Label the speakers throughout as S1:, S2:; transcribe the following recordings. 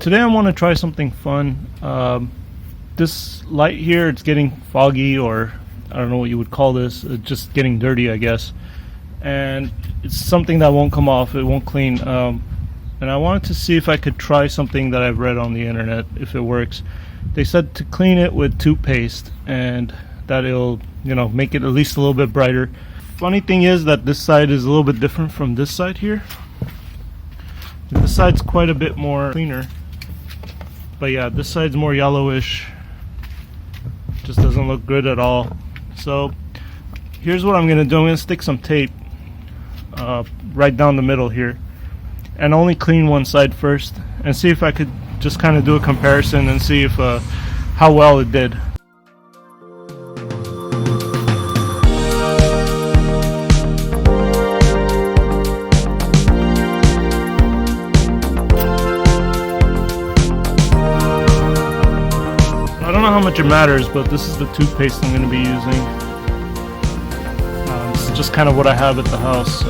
S1: Today I want to try something fun. This light here, it's getting foggy, or I don't know what you would call this. It's just getting dirty, I guess. And it's something that won't come off, it won't clean. And I wanted to see if I could try something that I've read on the internet, if it works. They said to clean it with toothpaste, and that it'll, make it at least a little bit brighter. Funny thing is that this side is a little bit different from this side here. This side's quite a bit more cleaner. But yeah, this side's more yellowish. Just doesn't look good at all. So here's what I'm gonna do. I'm gonna stick some tape right down the middle here, and only clean one side first, and see if I could just kind of do a comparison and see if how well it did. I don't know how much it matters, but this is the toothpaste I'm going to be using. This is just kind of what I have at the house,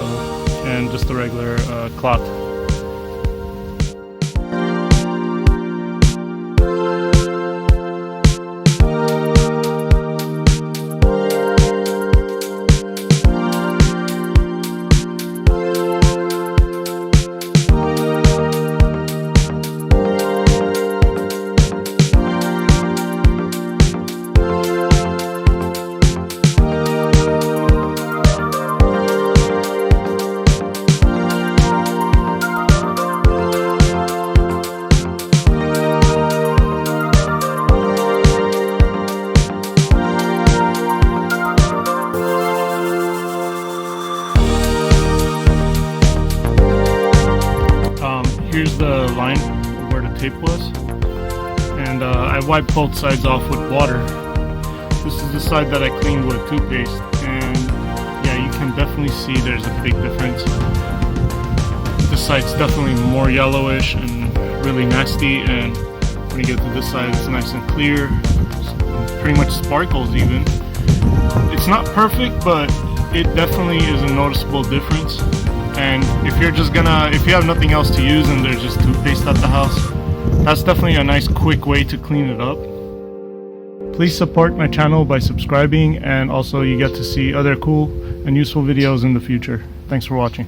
S1: and just the regular cloth. Here's the line where the tape was, and I wiped both sides off with water. This is the side that I cleaned with toothpaste, and yeah, you can definitely see there's a big difference. This side's definitely more yellowish and really nasty, and when you get to this side, it's nice and clear. Pretty much sparkles even. It's not perfect, but it definitely is a noticeable difference. And if you have nothing else to use and there's just toothpaste at the house, that's definitely a nice quick way to clean it up. Please support my channel by subscribing, and also you get to see other cool and useful videos in the future. Thanks for watching.